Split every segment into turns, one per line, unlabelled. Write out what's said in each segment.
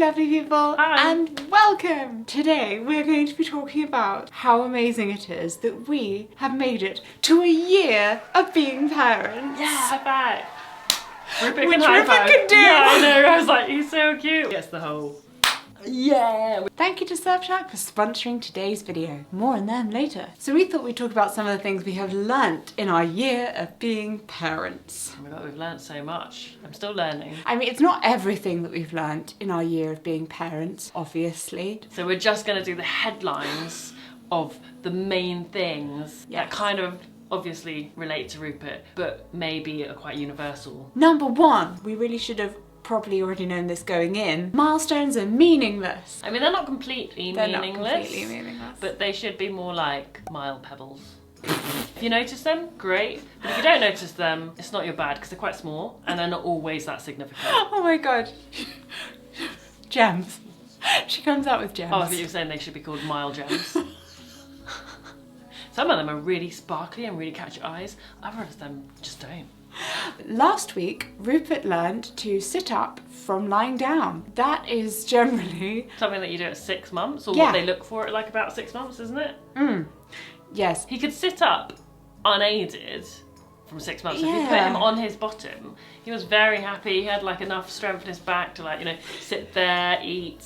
lovely people.
Hi.
And welcome! Today we're going to be talking about how amazing it is that we have made it to a year of being parents.
Yeah, high five. Rupert
Which
can high
Rupert
five.
can do.
Yeah, I know. I was like, he's so cute. Gets the whole. Yeah.
Thank you to Surfshark for sponsoring today's video. More on them later. So we thought we'd talk about some of the things we have learnt in our year of being parents.
Oh my god, we've learnt so much. I'm still learning.
I mean, it's not everything that we've learnt in our year of being parents, obviously.
So we're just going to do the headlines of the main things that kind of obviously relate to Rupert, but maybe are quite universal.
Number one, we really should have probably already known this going in. Milestones are meaningless.
I mean, they're not completely meaningless,
meaningless,
but they should be more like mile pebbles. If you notice them, great. But if you don't notice them, it's not your bad because they're quite small and they're not always that significant.
Oh my god. Gems. She comes out with gems.
Oh, I thought you were saying they should be called mile gems. Some of them are really sparkly and really catch your eyes. Others of them just don't.
Last week, Rupert learned to sit up from lying down. That is generally
something that you do at 6 months, or what they look for at like about 6 months, isn't it?
Yes.
He could sit up unaided from 6 months. If you put him on his bottom, he was very happy. He had like enough strength in his back to like, you know, sit there, eat,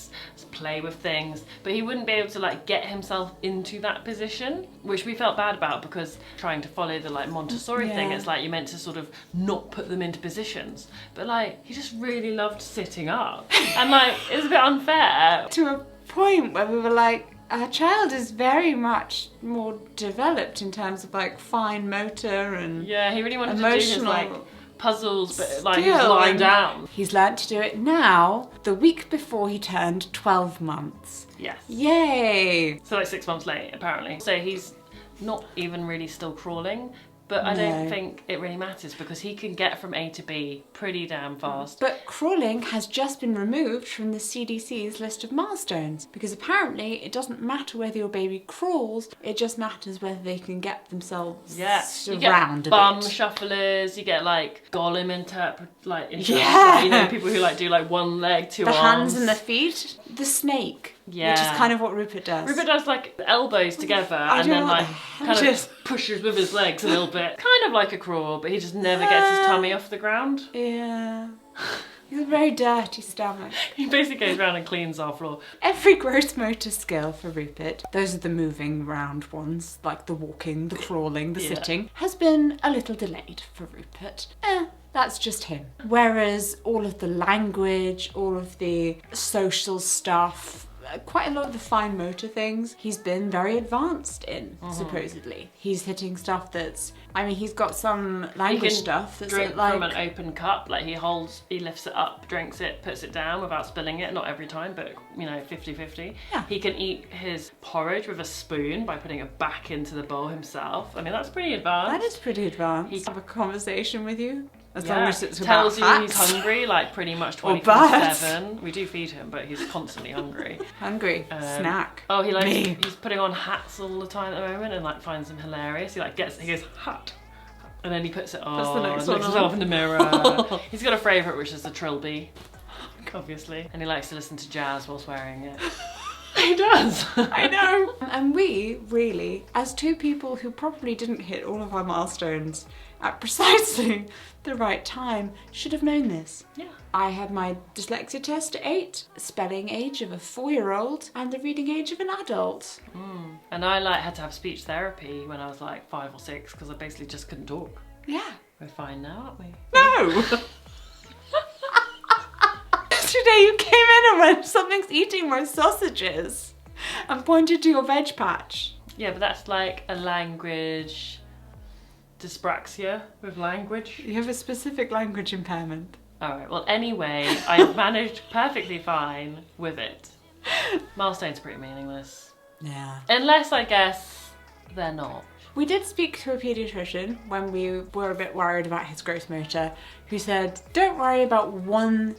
play with things, but he wouldn't be able to like get himself into that position, which we felt bad about because trying to follow the like Montessori thing, it's like you're meant to sort of not put them into positions, but like he just really loved sitting up and like it was a bit unfair.
To a point where we were like, our child is very much more developed in terms of like fine motor and
he really wanted to do his like puzzles, but like he's
still,
lying down.
He's learnt to do it now, the week before he turned 12 months.
Yes.
Yay!
So like 6 months late, apparently. So he's not even really still crawling, but I don't think it really matters because he can get from A to B pretty damn fast.
But crawling has just been removed from the CDC's list of milestones because apparently it doesn't matter whether your baby crawls, it just matters whether they can get themselves around
you get
a
bum
bit.
shufflers, you get like Gollum interpreters, like, you know, people who like do like one leg, two arms.
The hands and the feet, the snake.
Yeah.
Which is kind of what Rupert does.
Rupert does like the elbows together and then like kind of pushes with his legs a little bit. Kind of like a crawl, but he just never gets his tummy off the ground.
Yeah. He's a very dirty stomach.
He basically goes around and cleans our floor.
Every gross motor skill for Rupert, those are the moving round ones, like the walking, the crawling, the sitting, has been a little delayed for Rupert. That's just him. Whereas all of the language, all of the social stuff, quite a lot of the fine motor things, he's been very advanced in, supposedly. He's hitting stuff that's, I mean, he's got some language stuff that's
drink
like...
from an open cup, like he lifts it up, drinks it, puts it down without spilling it, not every time, but you know, 50-50. Yeah. He can eat his porridge with a spoon by putting it back into the bowl himself. I mean, that's pretty advanced.
That is pretty advanced. He can have a conversation with you. As long as it's
tells
about
you he's hungry, like pretty much 24/7. We do feed him, but he's constantly hungry.
Hungry. Snack.
Oh, he's putting on hats all the time at the moment and like finds them hilarious. He goes hat, and then he puts it on.
That's the next
looks
one
himself in the mirror. He's got a favourite, which is the trilby, obviously, and he likes to listen to jazz whilst wearing it. He does.
I know. And we really, as two people who probably didn't hit all of our milestones at precisely the right time, should have known this.
Yeah.
I had my dyslexia test at 8, spelling age of a 4-year-old, and the reading age of an adult.
And I like had to have speech therapy when I was like 5 or 6 because I basically just couldn't talk.
Yeah.
We're fine now, aren't we?
No! Today you came in and went, something's eating my sausages, and pointed to your veg patch.
Yeah, but that's like a language dyspraxia with language.
You have a specific language impairment.
Alright, well anyway, I managed perfectly fine with it. Milestones are pretty meaningless.
Yeah.
Unless, I guess, they're not.
We did speak to a paediatrician when we were a bit worried about his gross motor, who said, don't worry about one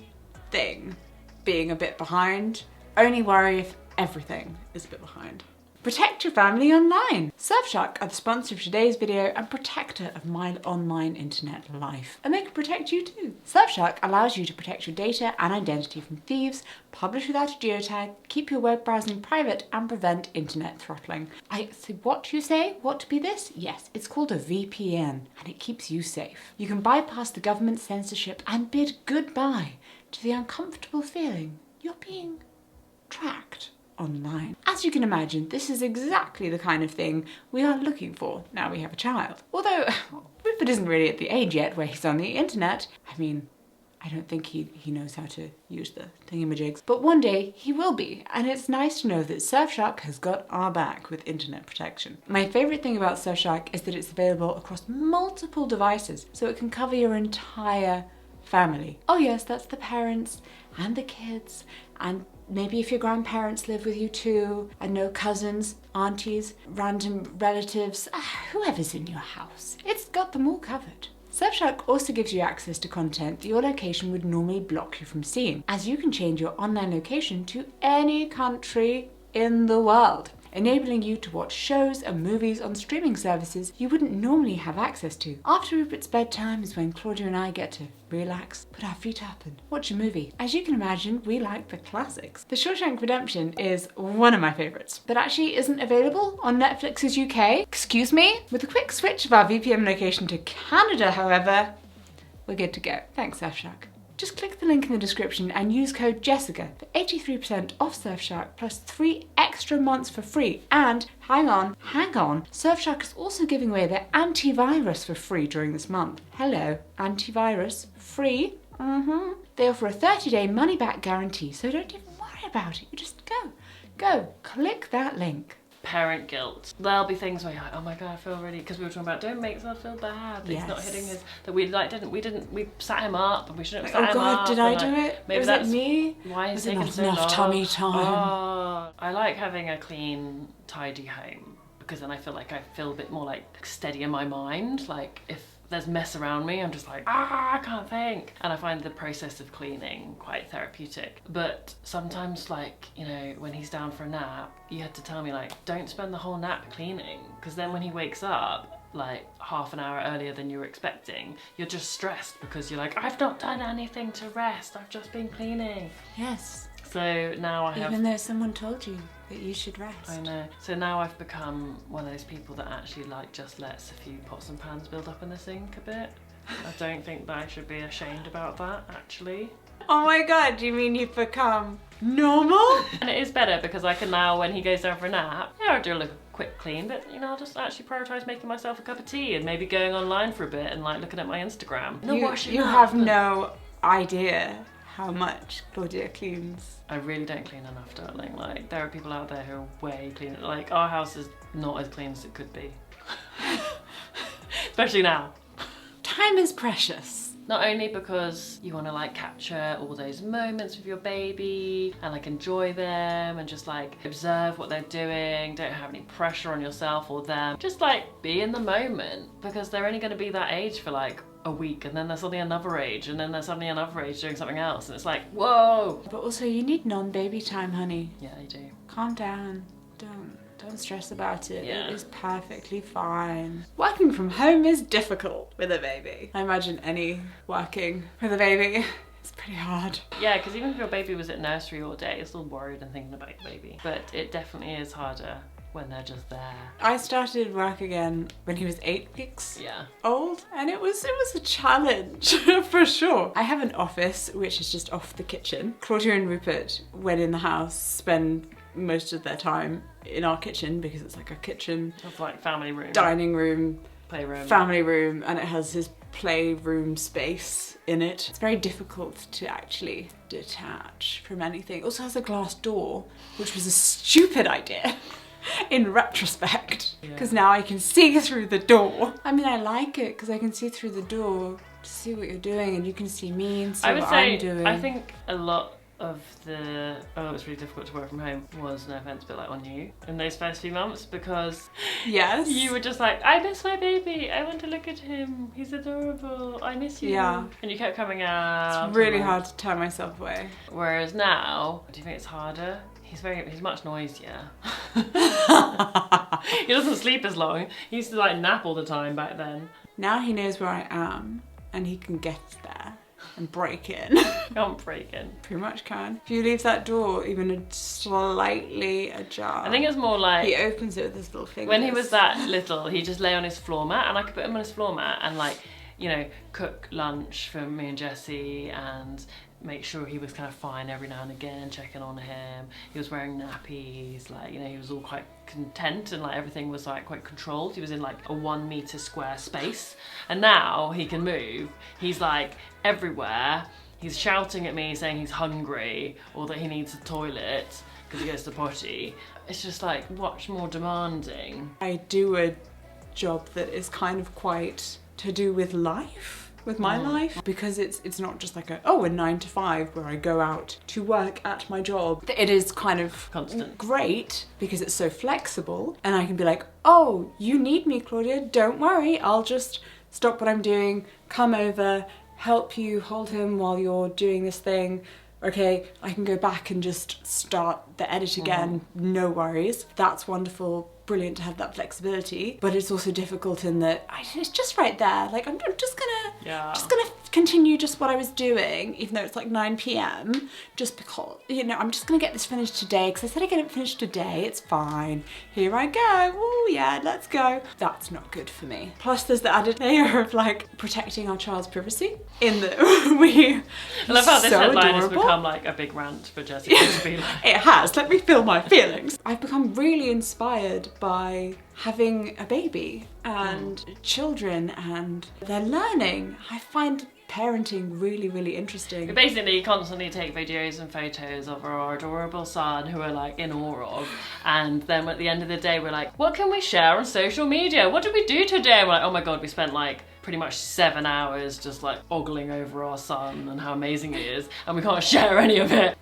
thing being a bit behind, only worry if everything is a bit behind. Protect your family online. Surfshark are the sponsor of today's video and protector of my online internet life. And they can protect you too. Surfshark allows you to protect your data and identity from thieves, publish without a geotag, keep your web browsing private, and prevent internet throttling. What you say? What to be this? Yes, it's called a VPN, and it keeps you safe. You can bypass the government censorship and bid goodbye to the uncomfortable feeling you're being tracked online. As you can imagine, this is exactly the kind of thing we are looking for now we have a child. Although Rupert isn't really at the age yet where he's on the internet. I mean, I don't think he knows how to use the thingamajigs. But one day he will be, and it's nice to know that Surfshark has got our back with internet protection. My favourite thing about Surfshark is that it's available across multiple devices, so it can cover your entire family. Oh yes, that's the parents and the kids, and maybe if your grandparents live with you too, and no cousins, aunties, random relatives, whoever's in your house. It's got them all covered. Surfshark also gives you access to content that your location would normally block you from seeing, as you can change your online location to any country in the world, enabling you to watch shows and movies on streaming services you wouldn't normally have access to. After Rupert's bedtime is when Claudia and I get to relax, put our feet up and watch a movie. As you can imagine, we like the classics. The Shawshank Redemption is one of my favourites, but actually isn't available on Netflix's UK. Excuse me? With a quick switch of our VPN location to Canada, however, we're good to go. Thanks, Surfshark. Just click the link in the description and use code Jessica for 83% off Surfshark plus 3 extra months for free. And hang on, Surfshark is also giving away their antivirus for free during this month. Hello, antivirus free? They offer a 30-day money-back guarantee, so don't even worry about it. You just go, click that link.
Parent guilt. There'll be things where you're like, oh my god, I feel really, because we were talking about don't make yourself feel bad that he's not hitting his, that we sat him up and we shouldn't have sat him up.
Oh god, did I do it?
Maybe
was it me?
Why is it taking so
enough
long?
tummy time.
Oh, I like having a clean, tidy home because then I feel a bit more like steady in my mind. Like if there's mess around me, I'm just like, I can't think. And I find the process of cleaning quite therapeutic. But sometimes, like, you know, when he's down for a nap, you had to tell me, like, don't spend the whole nap cleaning. Because then when he wakes up, like half an hour earlier than you were expecting, you're just stressed because you're like, I've not done anything to rest. I've just been cleaning.
Yes.
So now I have...
Even though someone told you that you should rest.
I know. So now I've become one of those people that actually like just lets a few pots and pans build up in the sink a bit. I don't think that I should be ashamed about that, actually.
Oh my god, you mean you've become normal?
And it is better because I can now, when he goes down for a nap, yeah, I'll do a little quick clean, but you know, I'll just actually prioritise making myself a cup of tea and maybe going online for a bit and like looking at my Instagram.
You have no idea how much Claudia cleans.
I really don't clean enough, darling. Like, there are people out there who are way cleaner. Like, our house is not as clean as it could be. Especially now.
Time is precious.
Not only because you want to like capture all those moments with your baby and like enjoy them and just like observe what they're doing, don't have any pressure on yourself or them. Just like be in the moment because they're only going to be that age for like a week and then there's suddenly another age and then there's suddenly another age doing something else and it's like, whoa.
But also you need non-baby time, honey.
Yeah, you do.
Calm down. Don't stress about it.
Yeah.
It is perfectly fine. Working from home is difficult with a baby. I imagine any working with a baby is pretty hard.
Yeah, because even if your baby was at nursery all day, you're still worried and thinking about your baby. But it definitely is harder when they're just there.
I started work again when he was 8 weeks old, and it was a challenge for sure. I have an office which is just off the kitchen. Claudia and Rupert, when in the house, spend most of their time in our kitchen because it's like a kitchen.
It's like family room,
dining room,
playroom,
family room, and it has his playroom space in it. It's very difficult to actually detach from anything. It also has a glass door, which was a stupid idea. In retrospect, because now I can see through the door. I mean, I like it because I can see through the door to see what you're doing and you can see me and see what I'm doing.
I think a lot of the, oh, it's really difficult to work from home was, no offense, but like on you in those first few months, because
yes,
you were just like, I miss my baby, I want to look at him, he's adorable, I miss you.
Yeah.
And you kept coming out.
It's really hard to turn myself away.
Whereas now, do you think it's harder? He's much noisier. He doesn't sleep as long. He used to like nap all the time back then.
Now he knows where I am and he can get there and break in.
Can't break in.
Pretty much can. If you leave that door even slightly ajar.
I think it's more like...
he opens it with his little fingers.
When he was that little, he'd just lay on his floor mat and I could put him on his floor mat and like, you know, cook lunch for me and Jessie and make sure he was kind of fine every now and again, checking on him. He was wearing nappies, like, you know, he was all quite content and like everything was like quite controlled. He was in like a 1 meter square space. And now he can move. He's like everywhere. He's shouting at me saying he's hungry or that he needs a toilet because he goes to the potty. It's just like much more demanding.
I do a job that is kind of quite to do with life. With my life, because it's not just like a 9 to 5 where I go out to work at my job. It is kind of
constant,
great because it's so flexible and I can be like, oh, you need me, Claudia, don't worry, I'll just stop what I'm doing, come over, help you hold him while you're doing this thing. Okay, I can go back and just start the edit again, no worries. That's wonderful, brilliant to have that flexibility, but it's also difficult in that it's just right there. Like I'm just gonna continue just what I was doing, even though it's like 9 p.m. just because, you know, I'm just gonna get this finished today because I said I get it finished today, it's fine. Here I go, oh yeah, let's go. That's not good for me. Plus there's the added layer of like protecting our child's privacy in that
I love how this headline has
adorable.
become like a big rant for Jessie to be like.
It has, let me feel my feelings. I've become really inspired by having a baby and children and their learning. I find parenting really, really interesting.
We basically constantly take videos and photos of our adorable son who we're like in awe of, and then at the end of the day we're like, what can we share on social media? What did we do today? And we're like, oh my god, we spent like pretty much 7 hours just like ogling over our son and how amazing he is, and we can't share any of it.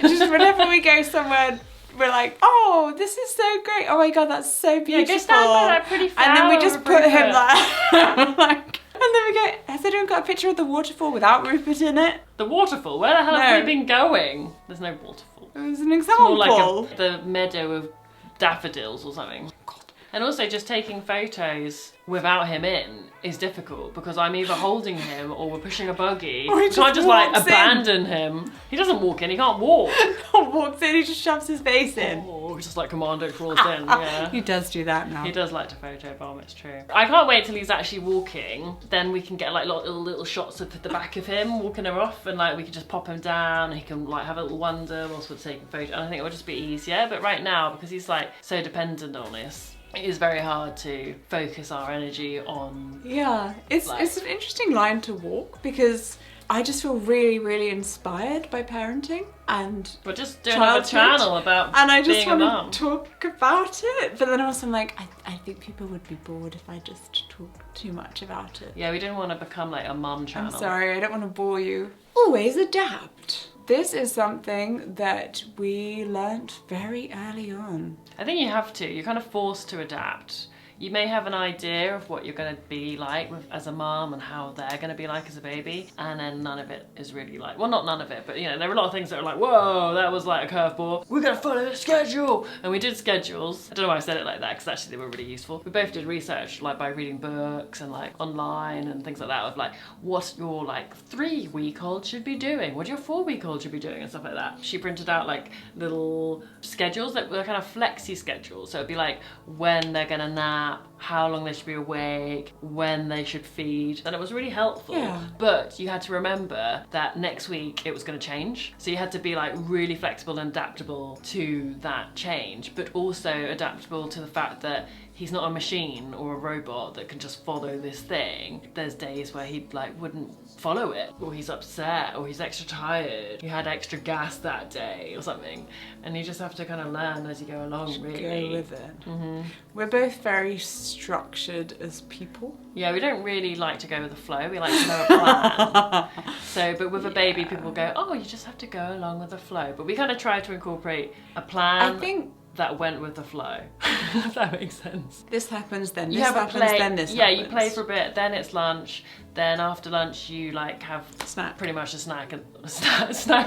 Just whenever we go somewhere, we're like, oh, this is so great. Oh my god, that's so beautiful.
Yeah, go stand by that pretty flower.
And then we just put him there. Like, and then we go, has anyone got a picture of the waterfall without Rupert in it?
The waterfall? Where the hell have we been going? There's no waterfall.
It was an example.
It's more like the meadow of daffodils or something. God. And also just taking photos without him in is difficult because I'm either holding him or we're pushing a buggy.
Or he
so I just like
in.
abandon him. He doesn't walk in, he can't walk.
Walks in, he just shoves his face in.
Oh, just like commando crawls in, yeah.
He does do that now.
He does like to photobomb, it's true. I can't wait till he's actually walking. Then we can get like little shots of the back of him walking her off, and like we can just pop him down and he can like have a little wander whilst we're taking photos. And I think it will just be easier. But right now, because he's like so dependent on us, it is very hard to focus our energy on.
Yeah, it's an interesting line to walk because I just feel really, really inspired by parenting and
we're just doing a channel about
and I just
being a mum.
want to talk about it, but then also I'm like, I think people would be bored if I just talked too much about it.
Yeah, we didn't want to become like a mum channel.
I'm sorry, I don't want to bore you. Always adapt. This is something that we learnt very early on.
I think you have to. You're kind of forced to adapt. You may have an idea of what you're going to be like as a mum and how they're going to be like as a baby, and then none of it is really like, well, not none of it, but you know, there are a lot of things that are like, whoa, that was like a curveball. We're going to follow the schedule. And we did schedules. I don't know why I said it like that, because actually they were really useful. We both did research, like by reading books and like online and things like that, of like what your like 3-week-old should be doing, what your 4-week-old should be doing and stuff like that. She printed out like little schedules that were kind of flexi schedules. So it'd be like when they're going to nap, how long they should be awake, when they should feed, and it was really helpful.
Yeah.
But you had to remember that next week it was going to change, so you had to be like really flexible and adaptable to that change, but also adaptable to the fact that he's not a machine or a robot that can just follow this thing. There's days where he like wouldn't follow it, or he's upset, or he's extra tired, you had extra gas that day or something, and you just have to kind of learn as you go along, really.
Go with it. We're both very structured as people.
Yeah, we don't really like to go with the flow. We like to know a plan. But with a baby, people go, oh, you just have to go along with the flow. But we kind of try to incorporate a plan.
I think
that went with the flow. If that makes sense.
This happens, then this happens, then this happens.
Yeah, you play for a bit, then it's lunch, then after lunch you like have
snack.
Pretty much a snack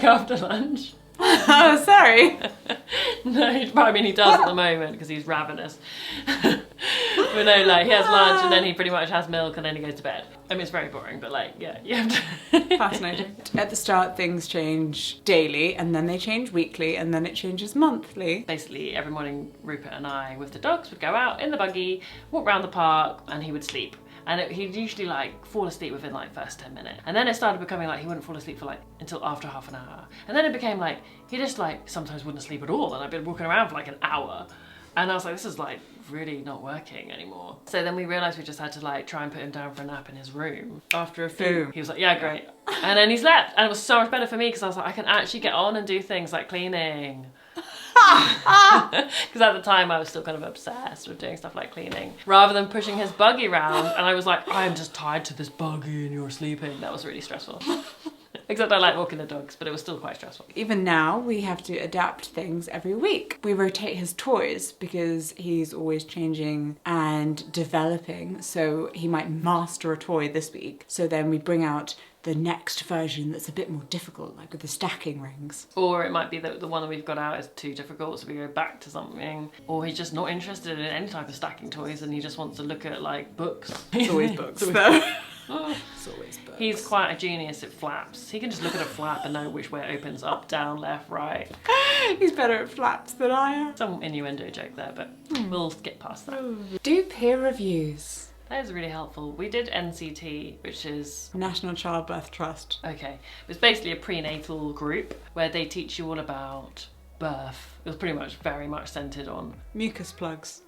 after lunch.
Oh, sorry.
No, but I mean he does at the moment because he's ravenous. But no, like he has lunch and then he pretty much has milk and then he goes to bed. I mean it's very boring, but like yeah, you have to.
Fascinating. At the start things change daily and then they change weekly and then it changes monthly.
Basically every morning Rupert and I with the dogs would go out in the buggy, walk around the park and he would sleep. And he'd usually like fall asleep within like first 10 minutes. And then it started becoming like he wouldn't fall asleep for like until after half an hour. And then it became like he just like sometimes wouldn't sleep at all and I'd been walking around for like an hour. And I was like, this is like really not working anymore. So then we realised we just had to like try and put him down for a nap in his room. After a few, he was like, yeah, great. And then he slept. And it was so much better for me because I was like, I can actually get on and do things like cleaning. Because at the time I was still kind of obsessed with doing stuff like cleaning rather than pushing his buggy around, and I was like, I'm just tied to this buggy and you're sleeping. That was really stressful. Except I like walking the dogs, but it was still quite stressful.
Even now we have to adapt things every week. We rotate his toys because he's always changing and developing, so he might master a toy this week, so then we bring out the next version that's a bit more difficult, like with the stacking rings.
Or it might be that the one that we've got out is too difficult, so we go back to something. Or he's just not interested in any type of stacking toys and he just wants to look at like books.
It's always books though.
It's always books. He's quite a genius at flaps. He can just look at a flap and know which way it opens, up, down, left, right.
He's better at flaps than I am.
Some innuendo joke there, but we'll skip past that.
Do peer reviews.
That is really helpful. We did NCT, which is
National Childbirth Trust.
Okay. It's basically a prenatal group where they teach you all about birth. It was pretty much very much centred on
mucus plugs.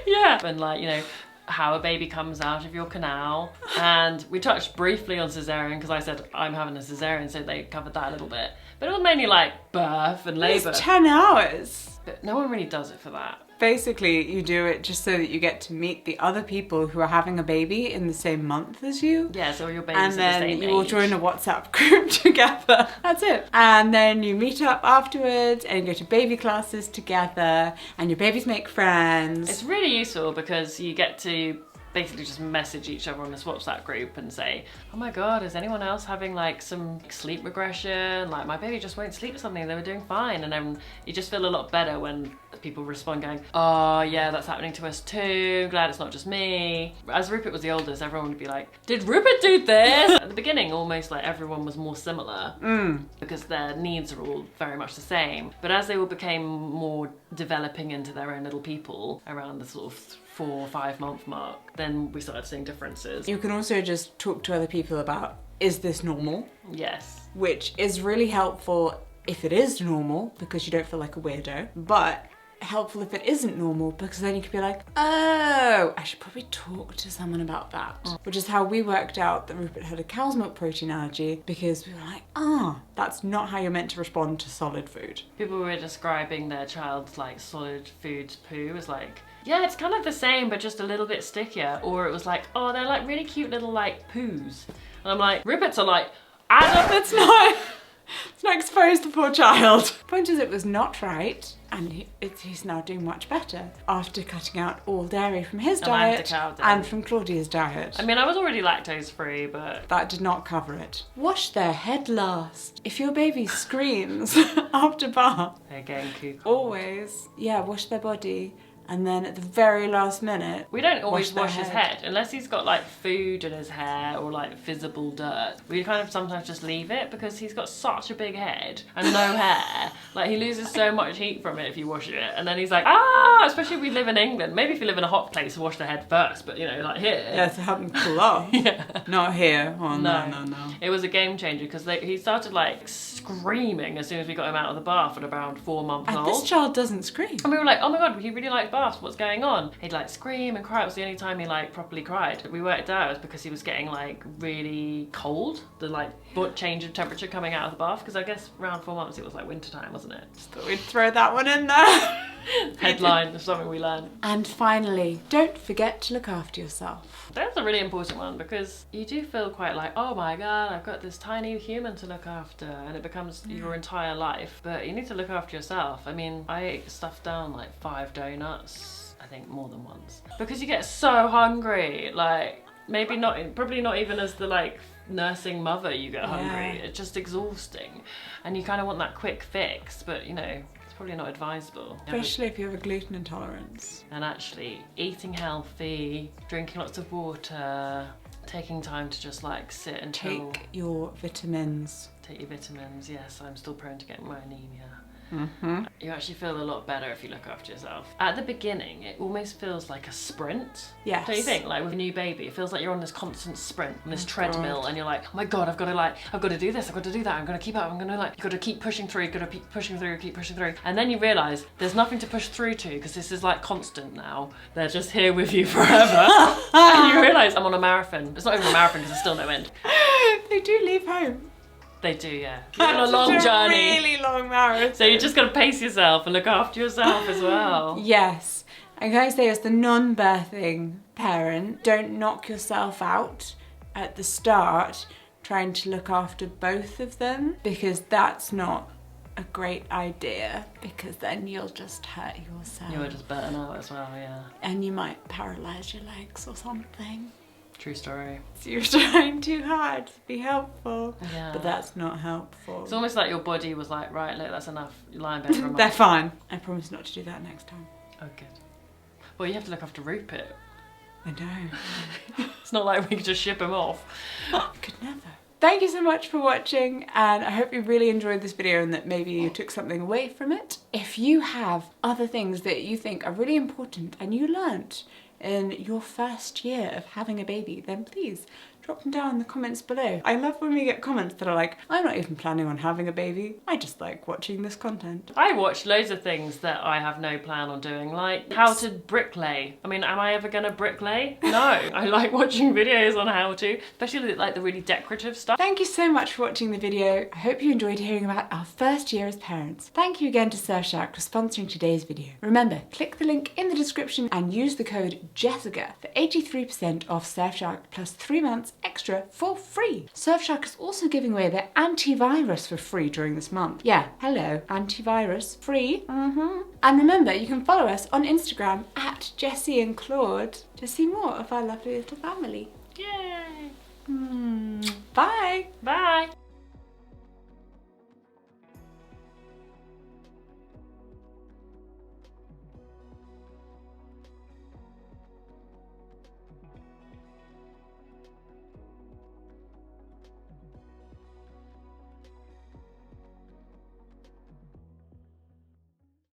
Yeah. And like, you know, how a baby comes out of your canal. And we touched briefly on cesarean because I said I'm having a cesarean, so they covered that a little bit. But it was mainly like birth and labour.
It's 10 hours.
But no one really does it for that.
Basically, you do it just so that you get to meet the other people who are having a baby in the same month as you.
Yeah, so your baby's at the same age.
And then you all join a WhatsApp group together. That's it. And then you meet up afterwards and you go to baby classes together and your babies make friends.
It's really useful because you get to basically just message each other on this WhatsApp group and say, oh my god, is anyone else having like some sleep regression? Like my baby just won't sleep or something, they were doing fine. And then you just feel a lot better when people respond going, oh yeah, that's happening to us too, glad it's not just me. As Rupert was the oldest, everyone would be like, did Rupert do this? At the beginning, almost like everyone was more similar because their needs are all very much the same. But as they all became more developing into their own little people around the sort of 4 or 5 month mark, then we started seeing differences.
You can also just talk to other people about, is this normal?
Yes.
Which is really helpful if it is normal, because you don't feel like a weirdo, but helpful if it isn't normal, because then you could be like, oh, I should probably talk to someone about that. Which is how we worked out that Rupert had a cow's milk protein allergy, because we were like, that's not how you're meant to respond to solid food.
People were describing their child's like solid food poo as like, yeah, it's kind of the same, but just a little bit stickier. Or it was like, oh, they're like really cute little like poos. And I'm like, Rupert's are like,
it's not exposed the poor child. Point is, it was not right, and he's now doing much better after cutting out all dairy from his diet and from Claudia's diet.
I mean, I was already lactose free, but
that did not cover it. Wash their head last. If your baby screams after bath,
they're getting cuckoo.
Always, yeah, wash their body. And then at the very last minute,
we don't always wash his head unless he's got like food in his hair or like visible dirt. We kind of sometimes just leave it because he's got such a big head and no hair. Like he loses so much heat from it if you wash it. And then he's like, especially if we live in England. Maybe if you live in a hot place, wash the head first. But you know, like here.
Yeah, to help him cool off.
Yeah.
Not here. Oh, no.
It was a game changer because he started like screaming as soon as we got him out of the bath at around 4 months old.
This child doesn't scream.
And we were like, oh my god, he really likes bath. baths, what's going on? He'd like scream and cry. It was the only time he like properly cried. We worked out it was because he was getting like really cold, the like change of temperature coming out of the bath, because I guess around 4 months it was like winter time, wasn't it?
Just thought we'd throw that one in there.
Headline of something we learned.
And finally, don't forget to look after yourself.
That's a really important one, because you do feel quite like, oh my god, I've got this tiny human to look after, and it becomes your entire life. But you need to look after yourself. I mean, I ate stuff down like 5 donuts, I think more than once, because you get so hungry. Like, maybe not, probably not even as the like nursing mother you get hungry. It's just exhausting, and you kind of want that quick fix, but you know, probably not advisable.
Especially if you have a gluten intolerance.
And actually eating healthy, drinking lots of water, taking time to just like sit and
take your vitamins.
Take your vitamins, yes, I'm still prone to getting my anemia.
Mm-hmm.
You actually feel a lot better if you look after yourself. At the beginning, it almost feels like a sprint.
Yes.
Don't you think? Like with a new baby, it feels like you're on this constant sprint, on this treadmill, and you're like, oh my god, I've got to do this, I've got to do that, I'm going to keep up, I'm going to like, you've got to keep pushing through, you've got to keep pushing through, keep pushing through. And then you realise there's nothing to push through to, because this is like constant now. They're just here with you forever. And you realise I'm on a marathon. It's not even a marathon because there's still no end.
They do leave home.
They do, yeah. You're on a long journey.
Really long marathon.
So you just got to pace yourself and look after yourself as well.
Yes. And can I say, as the non-birthing parent, don't knock yourself out at the start trying to look after both of them, because that's not a great idea, because then you'll just hurt yourself.
You'll just burn out as well, yeah.
And you might paralyse your legs or something.
True story.
So you're trying too hard to be helpful,
yeah.
But that's not helpful.
It's almost like your body was like, right, look, that's enough. You lie in bed for a month.
They're fine. I promise not to do that next time.
Oh, good. Well, you have to look after Rupert.
I know.
It's not like we could just ship him off.
Could never. Thank you so much for watching, and I hope you really enjoyed this video and that maybe you took something away from it. If you have other things that you think are really important and you learnt in your first year of having a baby, then please drop them down in the comments below. I love when we get comments that are like, I'm not even planning on having a baby, I just like watching this content. I watch loads of things that I have no plan on doing, like how to bricklay. I mean, am I ever gonna bricklay? No. I like watching videos on how to, especially like the really decorative stuff. Thank you so much for watching the video. I hope you enjoyed hearing about our first year as parents. Thank you again to Surfshark for sponsoring today's video. Remember, click the link in the description and use the code JESSICA for 83% off Surfshark plus 3 months extra for free. Surfshark is also giving away their antivirus for free during this month. Yeah, hello, antivirus free. And remember, you can follow us on Instagram at Jessie and Claude to see more of our lovely little family. Yay! Bye! Bye!